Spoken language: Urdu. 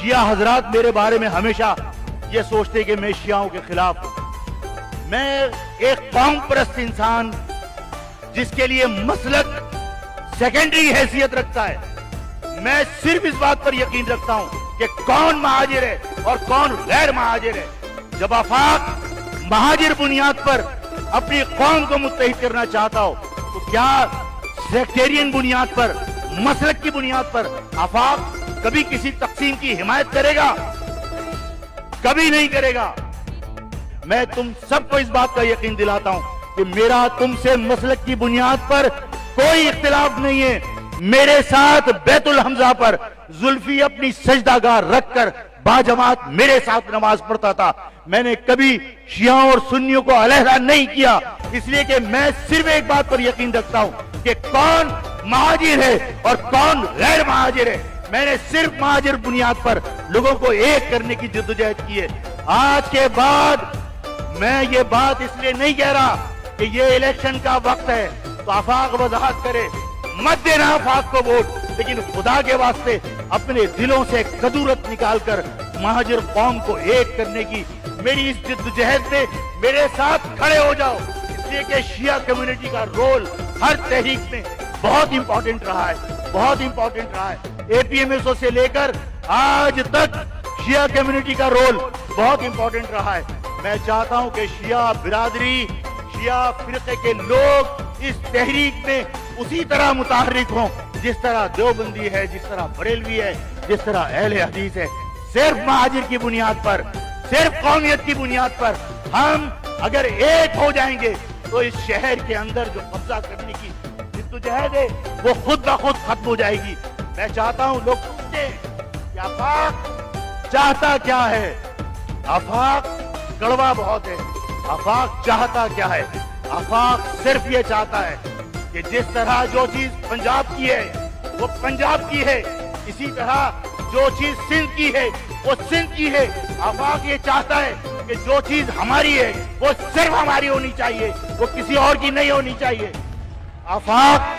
شیعہ حضرات میرے بارے میں ہمیشہ یہ سوچتے کہ میں شیعوں کے خلاف ہوں۔ میں ایک قوم پرست انسان جس کے لیے مسلک سیکنڈری حیثیت رکھتا ہے، میں صرف اس بات پر یقین رکھتا ہوں کہ کون مہاجر ہے اور کون غیر مہاجر ہے۔ جب آفاق مہاجر بنیاد پر اپنی قوم کو متحد کرنا چاہتا ہو تو کیا سیکٹیرین بنیاد پر، مسلک کی بنیاد پر آفاق کبھی کسی تقسیم کی حمایت کرے گا؟ کبھی نہیں کرے گا۔ میں تم سب کو اس بات کا یقین دلاتا ہوں کہ میرا تم سے مسلک کی بنیاد پر کوئی اختلاف نہیں ہے۔ میرے ساتھ بیت الحمزہ پر زلفی اپنی سجدہ گاہ رکھ کر باجماعت میرے ساتھ نماز پڑھتا تھا۔ میں نے کبھی شیعوں اور سنیوں کو علیحدہ نہیں کیا، اس لیے کہ میں صرف ایک بات پر یقین رکھتا ہوں کہ کون مہاجر ہے اور کون غیر مہاجر ہے۔ میں نے صرف مہاجر بنیاد پر لوگوں کو ایک کرنے کی جدوجہد کی ہے۔ آج کے بعد میں یہ بات اس لیے نہیں کہہ رہا کہ یہ الیکشن کا وقت ہے تو آفاق وضاحت کرے، مت دینا آفاق کو ووٹ، لیکن خدا کے واسطے اپنے دلوں سے کدورت نکال کر مہاجر قوم کو ایک کرنے کی میری اس جدوجہد میں میرے ساتھ کھڑے ہو جاؤ، اس لیے کہ شیعہ کمیونٹی کا رول ہر تحریک میں بہت امپورٹنٹ رہا ہے، بہت امپورٹنٹ رہا ہے۔ اے پی ایم ایس او سے لے کر آج تک شیعہ کمیونٹی کا رول بہت امپورٹنٹ رہا ہے۔ میں چاہتا ہوں کہ شیعہ برادری، شیعہ فرقے کے لوگ اس تحریک میں اسی طرح متحرک ہوں جس طرح دیوبندی ہے، جس طرح بریلوی ہے، جس طرح اہل حدیث ہے۔ صرف مہاجر کی بنیاد پر، صرف قومیت کی بنیاد پر ہم اگر ایک ہو جائیں گے تو اس شہر کے اندر جو قبضہ کرنے کی جدوجہد ہے وہ خود بخود ختم ہو جائے گی۔ میں چاہتا ہوں لوگ پوچھتے ہیں کہ آفاق چاہتا کیا ہے؟ آفاق کڑوا بہت ہے۔ آفاق چاہتا کیا ہے؟ آفاق صرف یہ چاہتا ہے کہ جس طرح جو چیز پنجاب کی ہے وہ پنجاب کی ہے، اسی طرح جو چیز سندھ کی ہے وہ سندھ کی ہے۔ آفاق یہ چاہتا ہے کہ جو چیز ہماری ہے وہ صرف ہماری ہونی چاہیے، وہ کسی اور کی نہیں ہونی چاہیے۔ آفاق